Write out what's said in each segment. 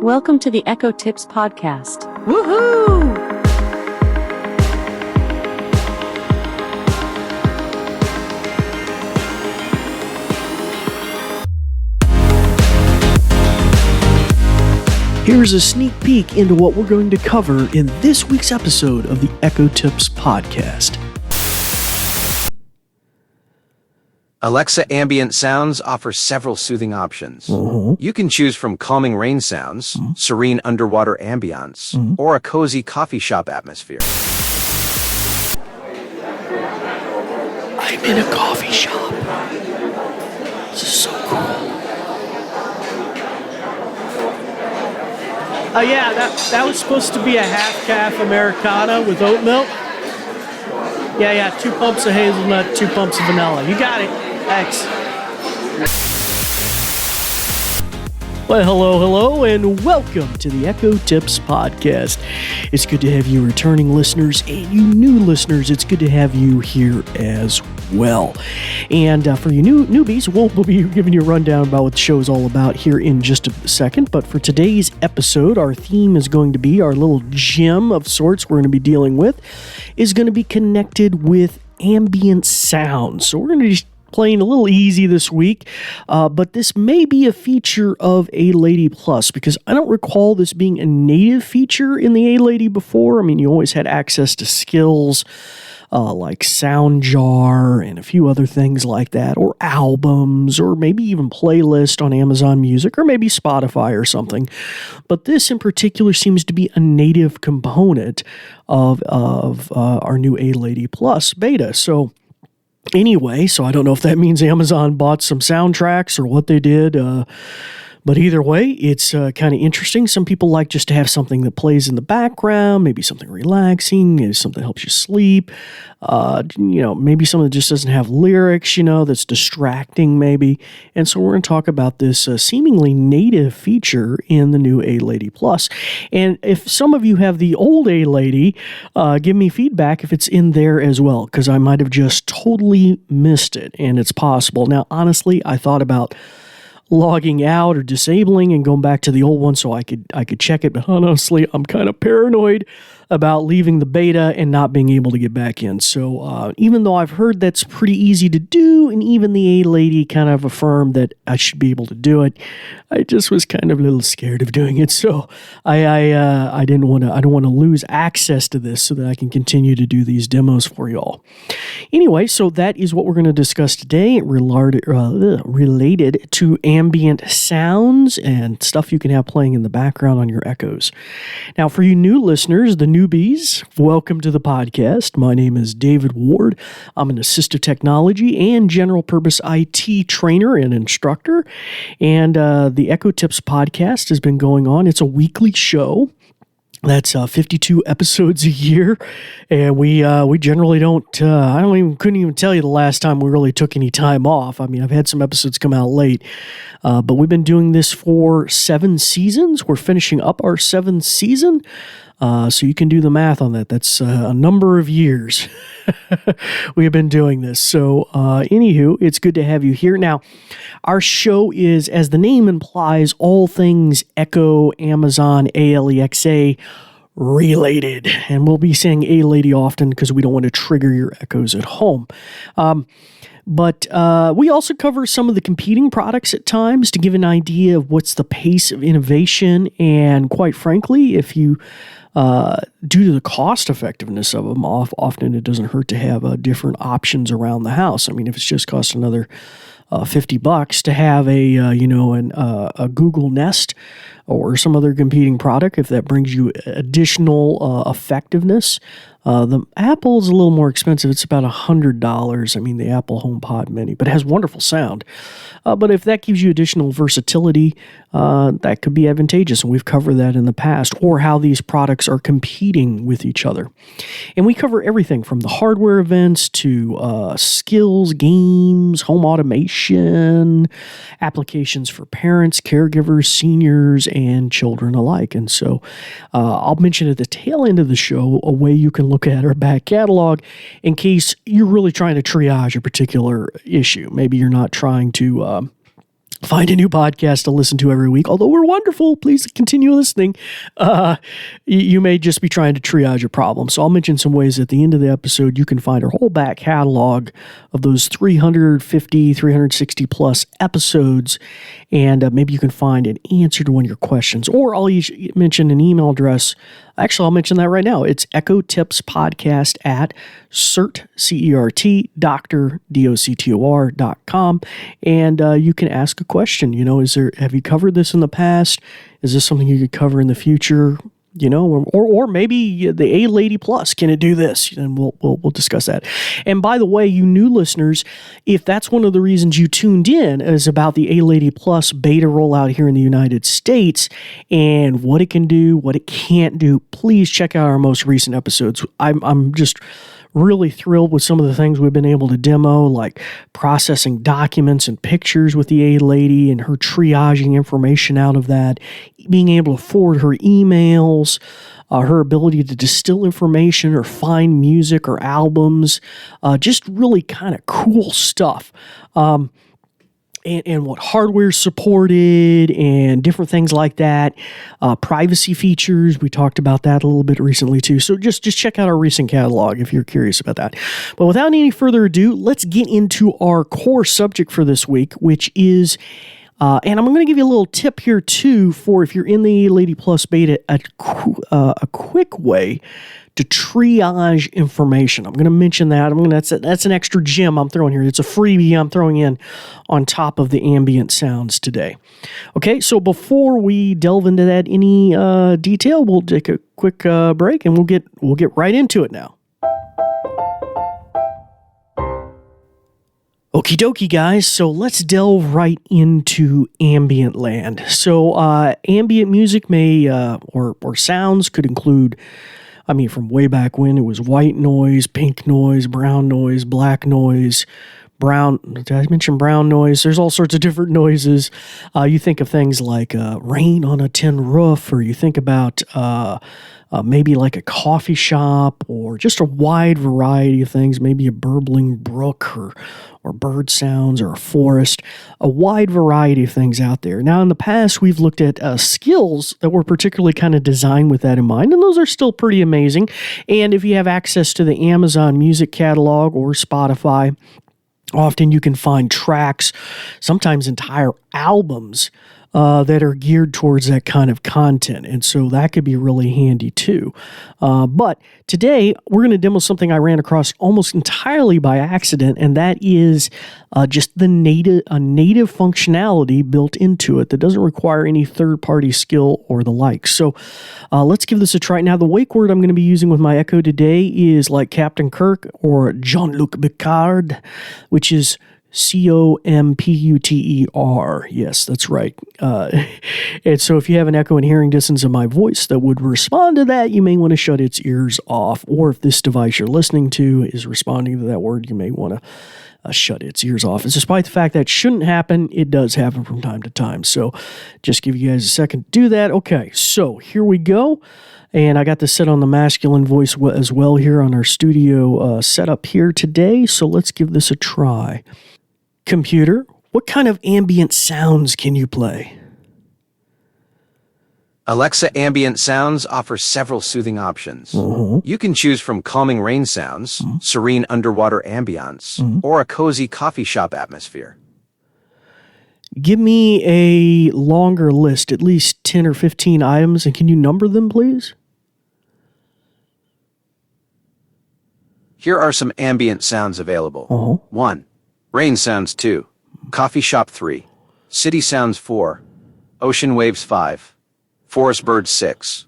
Welcome to the Echo Tips Podcast. Woohoo! Here's a sneak peek into what we're going to cover in this week's episode of the Echo Tips Podcast. Alexa Ambient Sounds offers several soothing options. You can choose from calming rain sounds, serene underwater ambience, or a cozy coffee shop atmosphere. I'm in a coffee shop. This is so cool. Yeah, that was supposed to be a half-calf Americano with oat milk. Yeah, 2 pumps of hazelnut, 2 pumps of vanilla. You got it. Thanks. Well, hello, and welcome to the Echo Tips Podcast. It's good to have you returning listeners, and you new listeners, it's good to have you here as well. And for you newbies, we'll be giving you a rundown about what the show is all about here in just a second. But for today's episode, our theme is going to be, our little gem of sorts we're going to be dealing with, is going to be connected with ambient sound. So we're going to just playing a little easy this week, but this may be a feature of A-Lady Plus, because I don't recall this being a native feature in the A-Lady before. I mean, you always had access to skills like SoundJar and a few other things like that, or albums, or maybe even playlist on Amazon Music, or maybe Spotify or something. But this in particular seems to be a native component of our new A-Lady Plus beta. Anyway, so I don't know if that means Amazon bought some soundtracks or what they did, but either way, it's kind of interesting. Some people like just to have something that plays in the background, maybe something relaxing, maybe something that helps you sleep, maybe something that just doesn't have lyrics, that's distracting maybe. And so we're going to talk about this seemingly native feature in the new A-Lady Plus. And if some of you have the old A-Lady, give me feedback if it's in there as well, because I might have just totally missed it, and it's possible. Now, honestly, I thought about logging out or disabling and going back to the old one so I could check it, but honestly, I'm kind of paranoid about leaving the beta and not being able to get back in. So even though I've heard that's pretty easy to do, and even the A-Lady kind of affirmed that I should be able to do it, I just was kind of a little scared of doing it. So I don't want to lose access to this so that I can continue to do these demos for y'all. Anyway, so that is what we're going to discuss today, related to ambient sounds and stuff you can have playing in the background on your Echoes. Now, for you new listeners, the newbies, welcome to the podcast. My name is David Ward. I'm an assistive technology and general purpose IT trainer and instructor. And the Echo Tips podcast has been going on. It's a weekly show. That's 52 episodes a year, and we generally don't. Couldn't even tell you the last time we really took any time off. I mean, I've had some episodes come out late, but we've been doing this for 7 seasons. We're finishing up our 7th season, so you can do the math on that. That's a number of years we have been doing this. So, anywho, it's good to have you here. Now, our show is, as the name implies, all things Echo, Amazon, Alexa related. And we'll be saying A-Lady often because we don't want to trigger your Echoes at home. But we also cover some of the competing products at times to give an idea of what's the pace of innovation. And quite frankly, if you due to the cost effectiveness of them, often it doesn't hurt to have different options around the house. I mean, if it's just cost another $50 to have a Google Nest or some other competing product, if that brings you additional effectiveness. The Apple's a little more expensive. It's about $100. I mean, the Apple HomePod Mini, but it has wonderful sound. But if that gives you additional versatility, that could be advantageous, and we've covered that in the past, or how these products are competing with each other. And we cover everything from the hardware events to skills, games, home automation, applications for parents, caregivers, seniors, and children alike. And so I'll mention at the tail end of the show a way you can look at our back catalog in case you're really trying to triage a particular issue. Maybe you're not trying to find a new podcast to listen to every week. Although we're wonderful, please continue listening. You may just be trying to triage a problem. So I'll mention some ways at the end of the episode you can find our whole back catalog of those 350, 360 plus episodes. And maybe you can find an answer to one of your questions. Or I'll mention an email address. Actually, I'll mention that right now. It's ecotipspodcast at cert, C-E-R-T, doctor, D-O-C-T-O-R.com. And you can ask a question. Have you covered this in the past? Is this something you could cover in the future? Or maybe the A-Lady Plus, can it do this? And we'll discuss that. And by the way, you new listeners, if that's one of the reasons you tuned in is about the A-Lady Plus beta rollout here in the United States and what it can do, what it can't do, please check out our most recent episodes. I'm just really thrilled with some of the things we've been able to demo, like processing documents and pictures with the A-Lady and her triaging information out of that, being able to forward her emails, her ability to distill information or find music or albums, just really kind of cool stuff. And what hardware supported and different things like that. Privacy features, we talked about that a little bit recently too. So just check out our recent catalog if you're curious about that. But without any further ado, let's get into our core subject for this week, which is, and I'm going to give you a little tip here too for if you're in the Lady Plus beta, a quick way to triage information. I'm going to mention that. That's an extra gem I'm throwing here. It's a freebie I'm throwing in on top of the ambient sounds today. Okay, so before we delve into that any detail, we'll take a quick break and we'll get right into it now. Okie dokie, guys. So let's delve right into ambient land. So ambient music may or sounds could include, from way back when, it was white noise, pink noise, brown noise, black noise, did I mention brown noise? There's all sorts of different noises. You think of things like rain on a tin roof, or you think about maybe like a coffee shop, or just a wide variety of things, maybe a burbling brook or bird sounds or a forest, a wide variety of things out there. Now, in the past, we've looked at skills that were particularly kind of designed with that in mind, and those are still pretty amazing. And if you have access to the Amazon Music Catalog or Spotify, often you can find tracks, sometimes entire albums, that are geared towards that kind of content. And so that could be really handy too. But today we're going to demo something I ran across almost entirely by accident, and that is just a native functionality built into it that doesn't require any third-party skill or the like. So let's give this a try. Now, the wake word I'm going to be using with my Echo today is like Captain Kirk or Jean-Luc Picard, which is Computer. Yes, that's right. And so if you have an echo in hearing distance of my voice that would respond to that, you may want to shut its ears off. Or if this device you're listening to is responding to that word, you may want to shut its ears off. And despite the fact that shouldn't happen, it does happen from time to time. So just give you guys a second to do that. Okay, so here we go. And I got this set on the masculine voice as well here on our studio setup here today. So let's give this a try. Computer, what kind of ambient sounds can you play? Alexa Ambient Sounds offers several soothing options. You can choose from calming rain sounds, serene underwater ambience, or a cozy coffee shop atmosphere. Give me a longer list, at least 10 or 15 items, and can you number them, please? Here are some ambient sounds available. 1. Rain sounds 2. Coffee shop 3. City sounds 4. Ocean waves 5. Forest birds 6.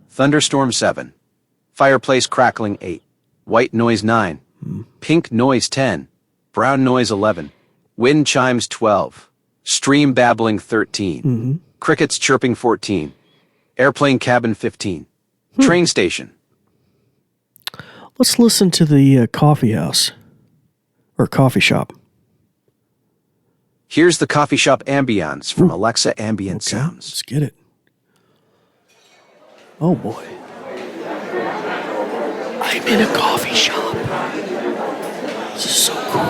Thunderstorm 7. Fireplace crackling 8. White noise 9. Pink noise 10. Brown noise 11. Wind chimes 12. Stream babbling 13. Crickets chirping 14. Airplane cabin 15. Train station. Let's listen to the coffee house or coffee shop. Here's the coffee shop ambience from Alexa Ambient Sounds. Let's get it. Oh boy. I'm in a coffee shop. This is so cool.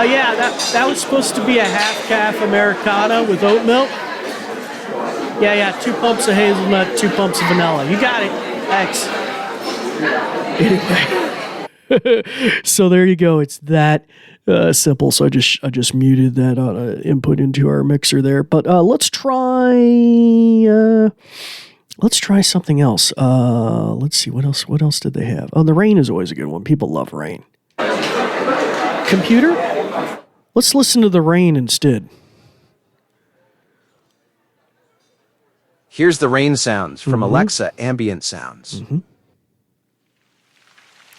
Yeah, that was supposed to be a half-calf Americana with oat milk. Yeah, 2 pumps of hazelnut, 2 pumps of vanilla. You got it. Thanks. Anyway, so there you go. It's that simple. So I just muted that input into our mixer there. But let's try something else. Let's see what else did they have? Oh, the rain is always a good one. People love rain. Computer, let's listen to the rain instead. Here's the rain sounds from Alexa Ambient Sounds. Mm-hmm.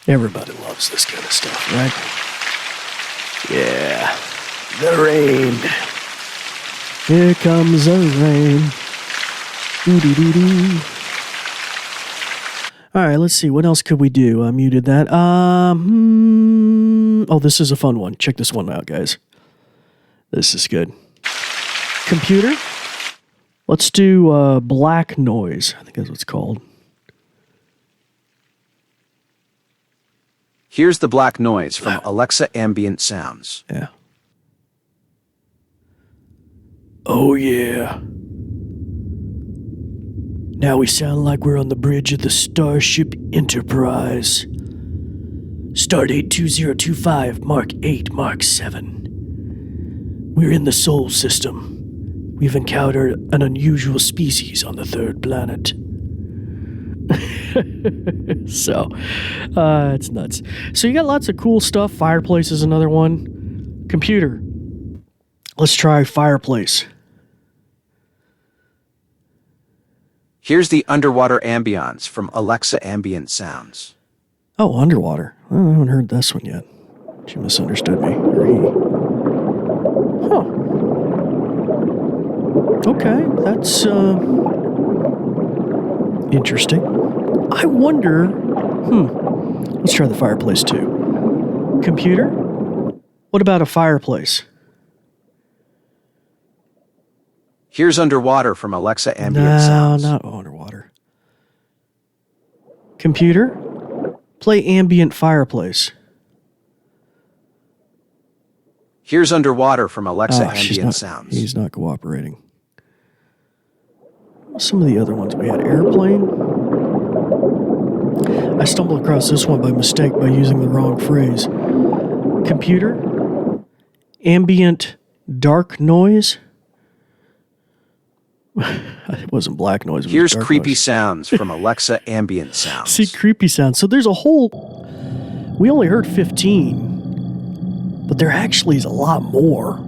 Everybody loves this kind of stuff, right? Yeah, the rain. Here comes the rain. Doo-doo-doo-doo. All right, let's see. What else could we do? I muted that. Oh, this is a fun one. Check this one out, guys. This is good. Computer, let's do black noise. I think that's what it's called. Here's the black noise from Alexa Ambient Sounds. Yeah. Oh, yeah. Now we sound like we're on the bridge of the Starship Enterprise. Stardate 2025, Mark 8, Mark 7. We're in the Sol system. We've encountered an unusual species on the 3rd planet. So, it's nuts. So you got lots of cool stuff. Fireplace is another one. Computer, let's try fireplace. Here's the underwater ambience from Alexa Ambient Sounds. Oh, underwater. I haven't heard this one yet. She misunderstood me. Or he. Huh. Okay, that's interesting. I wonder. Let's try the fireplace too. Computer, what about a fireplace? Here's underwater from Alexa Ambient Sounds. No, not underwater. Computer, play ambient fireplace. Here's underwater from Alexa Ambient Sounds. He's not cooperating. Some of the other ones we had. Airplane. I stumbled across this one by mistake by using the wrong phrase. Computer, ambient dark noise. It wasn't black noise. Here's creepy sounds from Alexa Ambient Sounds. See, creepy sounds. So there's a whole... We only heard 15, but there actually is a lot more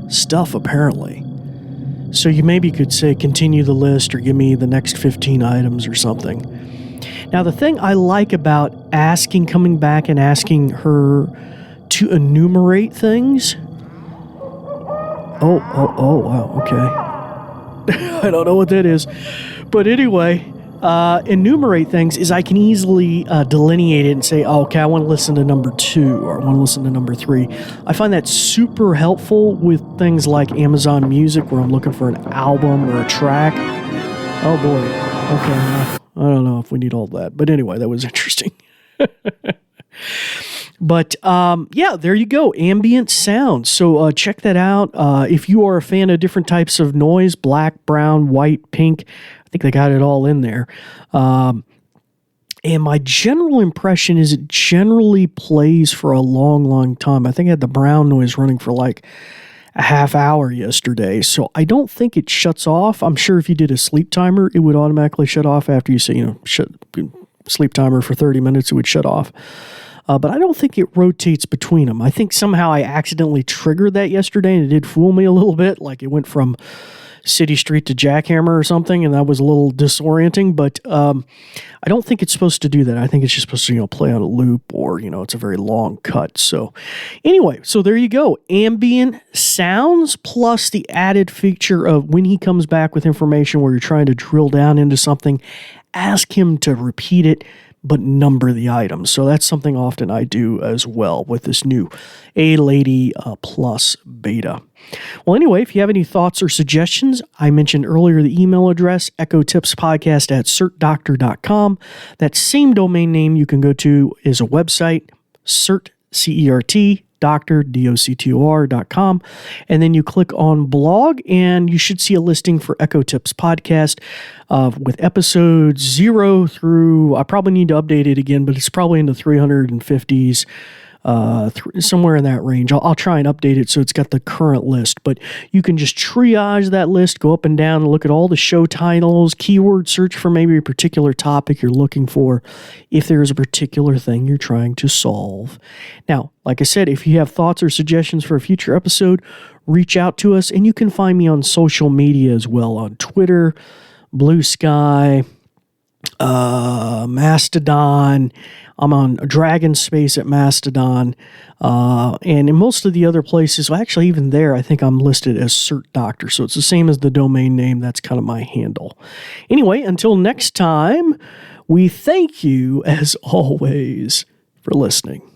stuff, apparently. So you maybe could say continue the list or give me the next 15 items or something. Now, the thing I like about coming back and asking her to enumerate things... Oh, wow, okay. I don't know what that is. But anyway, enumerate things is I can easily delineate it and say, oh, okay, I want to listen to number 2 or I want to listen to number 3. I find that super helpful with things like Amazon Music where I'm looking for an album or a track. Oh, boy. Okay, I don't know if we need all that. But anyway, that was interesting. But, yeah, there you go. Ambient sounds. So check that out. If you are a fan of different types of noise, black, brown, white, pink, I think they got it all in there. And my general impression is it generally plays for a long, long time. I think I had the brown noise running for like a half hour yesterday. So I don't think it shuts off. I'm sure if you did a sleep timer, it would automatically shut off after you say, sleep timer for 30 minutes, it would shut off. But I don't think it rotates between them. I think somehow I accidentally triggered that yesterday, and it did fool me a little bit. Like it went from City Street to Jackhammer or something, and that was a little disorienting. But I don't think it's supposed to do that. I think it's just supposed to, play on a loop, or it's a very long cut. So anyway, so there you go. Ambient sounds plus the added feature of when he comes back with information where you're trying to drill down into something, ask him to repeat it, but number the items. So that's something often I do as well with this new A-Lady Plus beta. Well, anyway, if you have any thoughts or suggestions, I mentioned earlier the email address, ecotipspodcast@certdoctor.com. That same domain name you can go to is a website, CERT, doctor, doctor.com, and then you click on blog, and you should see a listing for Echo Tips Podcast with episodes 0 through, I probably need to update it again, but it's probably in the 350s. Somewhere in that range. I'll try and update it so it's got the current list, but you can just triage that list, go up and down and look at all the show titles, keyword search for maybe a particular topic you're looking for if there's a particular thing you're trying to solve. Now, like I said, if you have thoughts or suggestions for a future episode, reach out to us, and you can find me on social media as well, on Twitter, Blue Sky, Mastodon. I'm on Dragon Space at Mastodon, and in most of the other places, well, actually even there, I think I'm listed as Cert Doctor, so it's the same as the domain name. That's kind of my handle. Anyway, until next time, we thank you, as always, for listening.